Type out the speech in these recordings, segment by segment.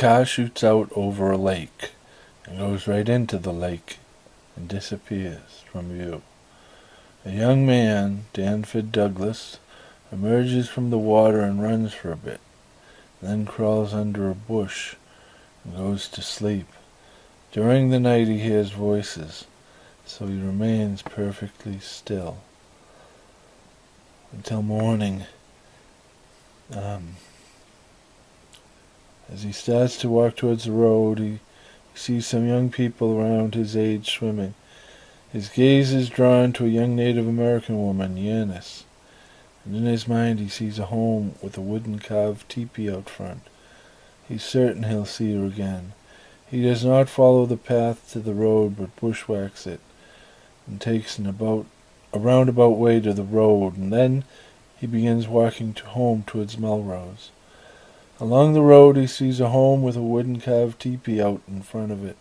car shoots out over a lake and goes right into the lake and disappears from view. A young man, Danford Douglas, emerges from the water and runs for a bit, then crawls under a bush and goes to sleep. During the night he hears voices, so he remains perfectly still until morning. As he starts to walk towards the road, he sees some young people around his age swimming. His gaze is drawn to a young Native American woman, Yanis, and in his mind he sees a home with a wooden carved teepee out front. He's certain he'll see her again. He does not follow the path to the road, but bushwhacks it, and takes a roundabout way to the road, and then he begins walking home towards Melrose. Along the road he sees a home with a wooden carved teepee out in front of it.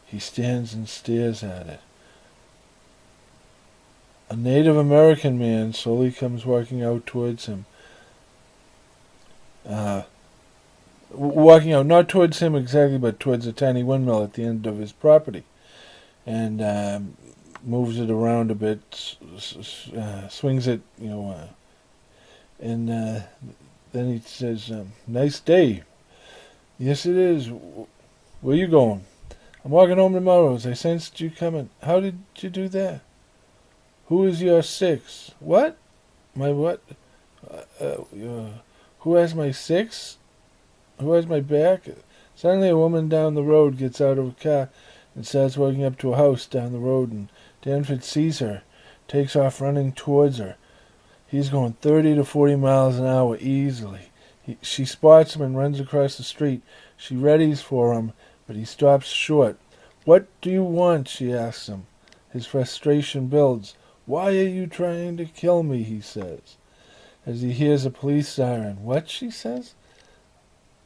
He stands and stares at it. A Native American man slowly comes walking out towards him. Walking out, not towards him exactly, but towards a tiny windmill at the end of his property. And moves it around a bit, swings it, and then he says, "Nice day." "Yes, it is. Where you going?" "I'm walking home to Melrose. I sensed you coming." "How did you do that?" "Who is your six?" "What? My what? Who has my six? Who has my back?" Suddenly a woman down the road gets out of a car and starts walking up to a house down the road, and Danford sees her, takes off running towards her. He's going 30 to 40 miles an hour easily. She spots him and runs across the street. She readies for him, but he stops short. "What do you want?" she asks him. His frustration builds. "Why are you trying to kill me?" he says, as he hears a police siren. "What?" she says,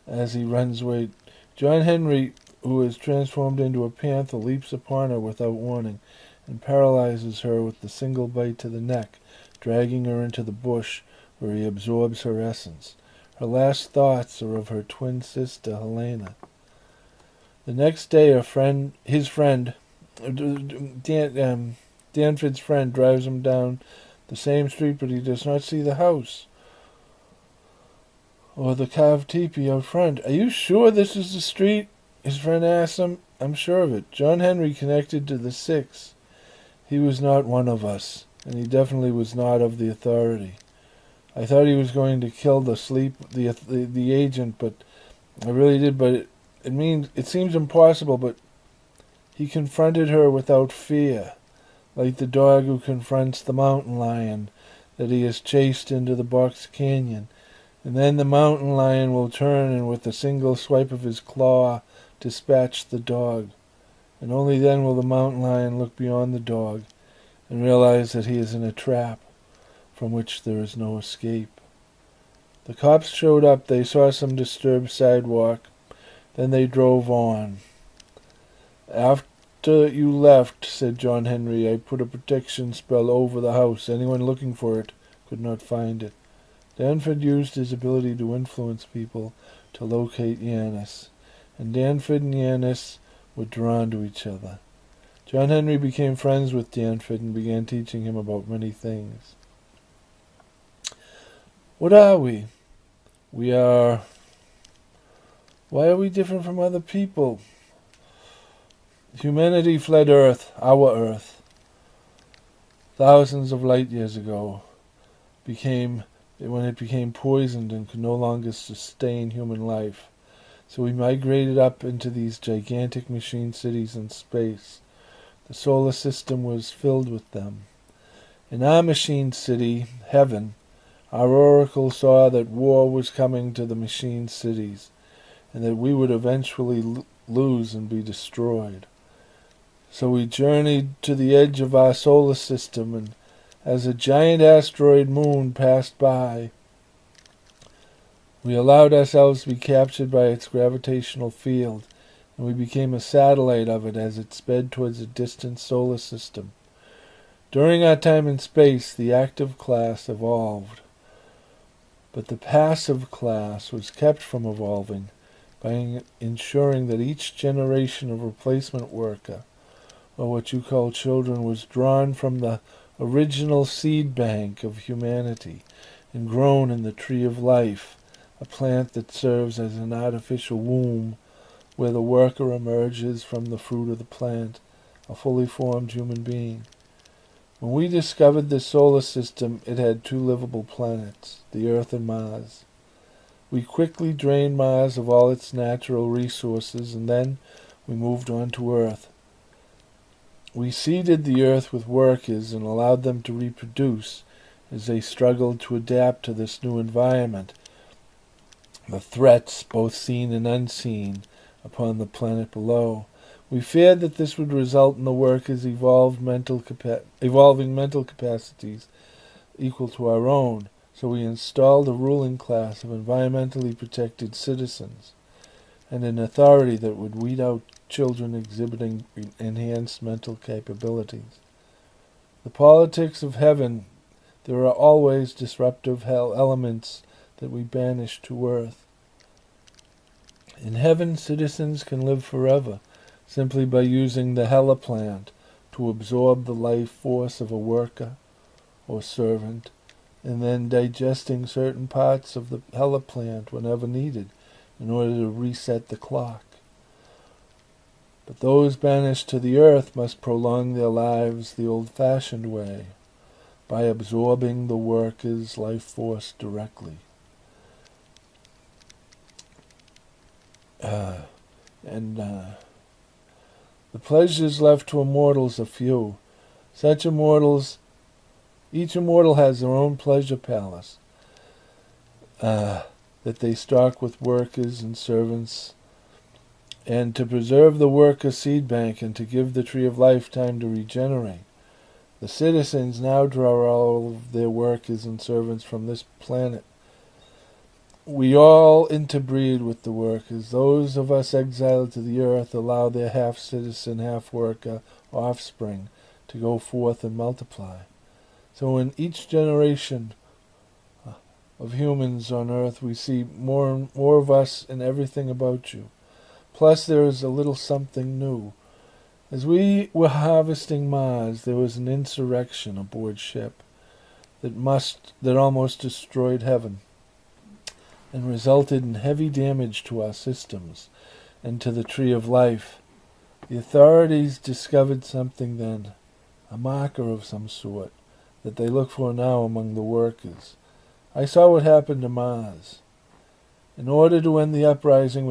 as he runs away. John Henry, who is transformed into a panther, leaps upon her without warning and paralyzes her with the single bite to the neck, dragging her into the bush, where he absorbs her essence. Her last thoughts are of her twin sister, Helena. The next day, Danford's friend drives him down the same street, but he does not see the house or the carved teepee out front. "Are you sure this is the street?" his friend asks him. "I'm sure of it." John Henry connected to the six. He was not one of us, and he definitely was not of the authority. I thought he was going to kill the agent, but I really did. But it seems impossible. But he confronted her without fear, like the dog who confronts the mountain lion that he has chased into the box canyon. And then the mountain lion will turn and with a single swipe of his claw dispatch the dog. And only then will the mountain lion look beyond the dog and realize that he is in a trap from which there is no escape. The cops showed up. They saw some disturbed sidewalk. Then they drove on. "After you left," said John Henry, "I put a protection spell over the house. Anyone looking for it could not find it." Danford used his ability to influence people to locate Yanis, and Danford and Yanis were drawn to each other. John Henry became friends with Danford and began teaching him about many things. What are we? We are... Why are we different from other people? Humanity fled Earth, our Earth, thousands of light years ago, when it became poisoned and could no longer sustain human life. So we migrated up into these gigantic machine cities in space. The solar system was filled with them. In our machine city, Heaven, our oracle saw that war was coming to the machine cities, and that we would eventually lose and be destroyed. So we journeyed to the edge of our solar system, and as a giant asteroid moon passed by, we allowed ourselves to be captured by its gravitational field, and we became a satellite of it as it sped towards a distant solar system. During our time in space, the active class evolved, but the passive class was kept from evolving by ensuring that each generation of replacement worker, or what you call children, was drawn from the original seed bank of humanity and grown in the tree of life, a plant that serves as an artificial womb where the worker emerges from the fruit of the plant, a fully formed human being. When we discovered this solar system, it had 2 livable planets, the Earth and Mars. We quickly drained Mars of all its natural resources, and then we moved on to Earth. We seeded the Earth with workers and allowed them to reproduce as they struggled to adapt to this new environment, the threats, both seen and unseen, upon the planet below. We feared that this would result in the workers evolving mental capacities equal to our own, so we installed a ruling class of environmentally protected citizens and an authority that would weed out children exhibiting enhanced mental capabilities. The politics of heaven, there are always disruptive elements that we banish to earth. In heaven, citizens can live forever, simply by using the Hela plant to absorb the life force of a worker or servant, and then digesting certain parts of the Hela plant whenever needed in order to reset the clock. But those banished to the earth must prolong their lives the old-fashioned way, by absorbing the worker's life force directly. The pleasures left to immortals are few. Each immortal has their own pleasure palace that they stock with workers and servants, and to preserve the worker seed bank and to give the tree of life time to regenerate. The citizens now draw all of their workers and servants from this planet. We all interbreed with the workers. Those of us exiled to the earth allow their half-citizen, half-worker offspring to go forth and multiply. So in each generation of humans on earth, we see more and more of us in everything about you. Plus there is a little something new. As we were harvesting Mars, there was an insurrection aboard ship that almost destroyed heaven and resulted in heavy damage to our systems and to the tree of life. The authorities discovered something then, a marker of some sort, that they look for now among the workers. I saw what happened to Mars. In order to end the uprising,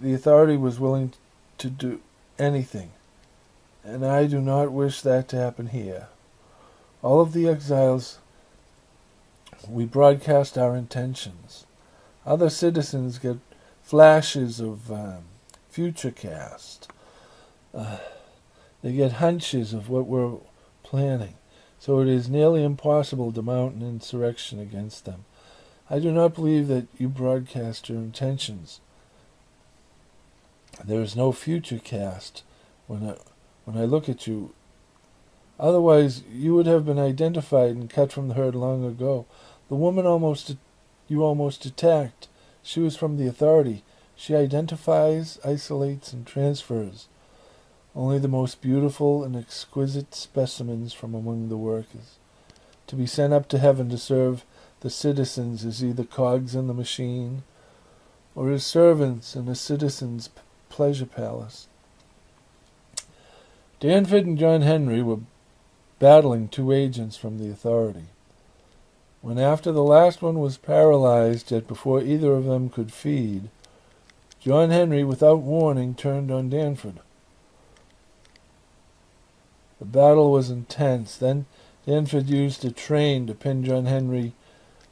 the authority was willing to do anything, and I do not wish that to happen here. All of the exiles, we broadcast our intentions. Other citizens get flashes of futurecast. They get hunches of what we're planning, so it is nearly impossible to mount an insurrection against them. I do not believe that you broadcast your intentions. There is no futurecast when I look at you. Otherwise, you would have been identified and cut from the herd long ago. The woman you almost attacked, she was from the authority. She identifies, isolates, and transfers only the most beautiful and exquisite specimens from among the workers, to be sent up to heaven to serve the citizens as either cogs in the machine or as servants in a citizen's pleasure palace. Danford and John Henry were battling 2 agents from the authority. When after the last one was paralyzed, yet before either of them could feed, John Henry, without warning, turned on Danford. The battle was intense. Then Danford used a train to pin John Henry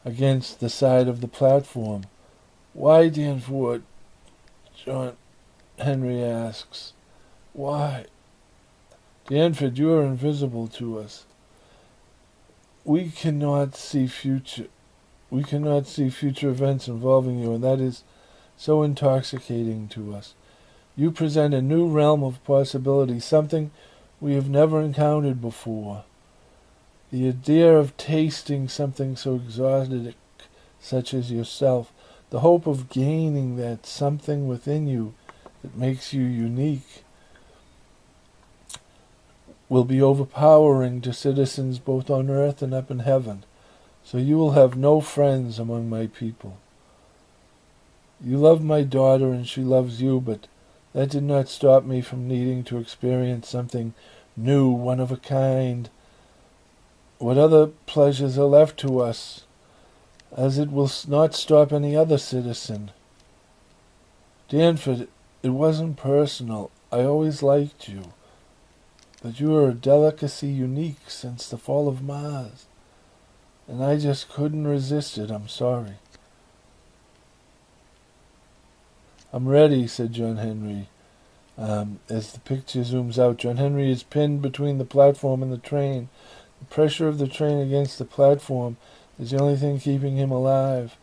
against the side of the platform. "Why, Danford?" John Henry asks. "Why?" "Danford, you are invisible to us. We cannot see future events involving you, and that is so intoxicating to us. You present a new realm of possibility, something we have never encountered before. The idea of tasting something so exotic such as yourself, the hope of gaining that something within you that makes you unique, will be overpowering to citizens both on earth and up in heaven. So you will have no friends among my people. You love my daughter and she loves you, but that did not stop me from needing to experience something new, one of a kind. What other pleasures are left to us, as it will not stop any other citizen. Danford, it wasn't personal. I always liked you. But you are a delicacy unique since the fall of Mars. And I just couldn't resist it. I'm sorry. I'm ready, said John Henry. As the picture zooms out, John Henry is pinned between the platform and the train. The pressure of the train against the platform is the only thing keeping him alive.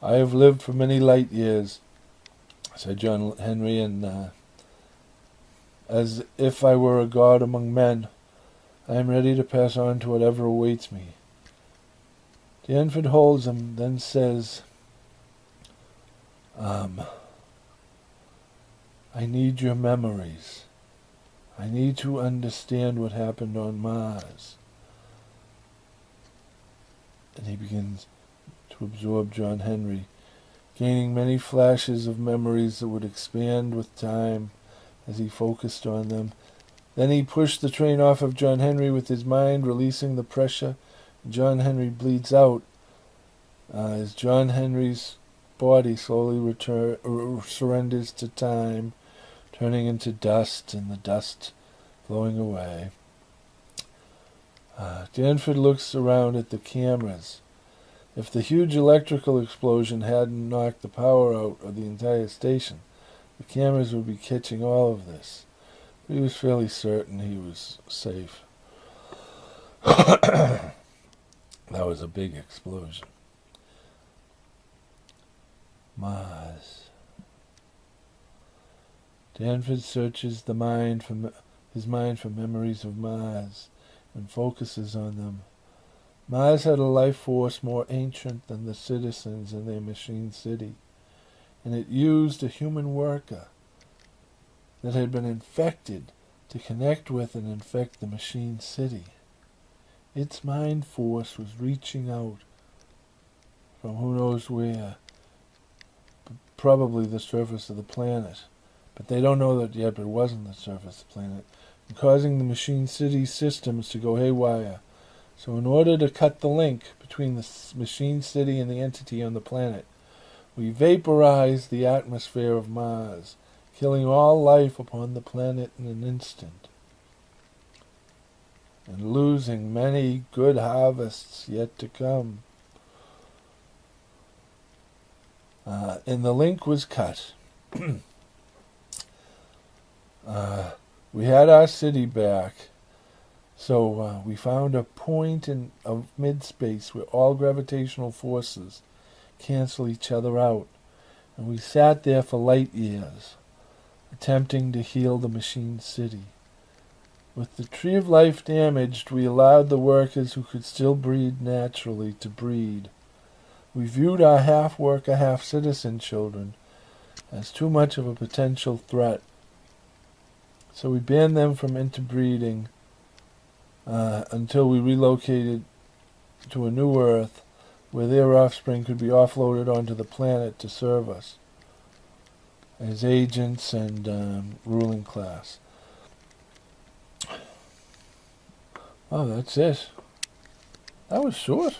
I have lived for many light years, said John Henry, and as if I were a god among men, I am ready to pass on to whatever awaits me. Danford holds him, then says, I need your memories. I need to understand what happened on Mars. And he begins to absorb John Henry, gaining many flashes of memories that would expand with time as he focused on them. Then he pushed the train off of John Henry with his mind, releasing the pressure. John Henry bleeds out as John Henry's body slowly surrenders to time, turning into dust, and the dust flowing away. Danford looks around at the cameras. If the huge electrical explosion hadn't knocked the power out of the entire station, the cameras would be catching all of this. But he was fairly certain he was safe. That was a big explosion. Mars. Danford searches his mind for memories of Mars and focuses on them. Mars had a life force more ancient than the citizens in their machine city, and it used a human worker that had been infected to connect with and infect the machine city. Its mind force was reaching out from who knows where, probably the surface of the planet. But they don't know that yet, but it wasn't the surface of the planet, and causing the machine city systems to go haywire. So in order to cut the link between the machine city and the entity on the planet, we vaporized the atmosphere of Mars, killing all life upon the planet in an instant, and losing many good harvests yet to come. And the link was cut. We had our city back, so we found a point of mid-space where all gravitational forces cancel each other out, and we sat there for light years, attempting to heal the machine city. With the tree of life damaged, we allowed the workers who could still breed naturally to breed. We viewed our half-worker, half-citizen children as too much of a potential threat. So we banned them from interbreeding until we relocated to a new Earth where their offspring could be offloaded onto the planet to serve us as agents and ruling class. Oh, that's it. That was short.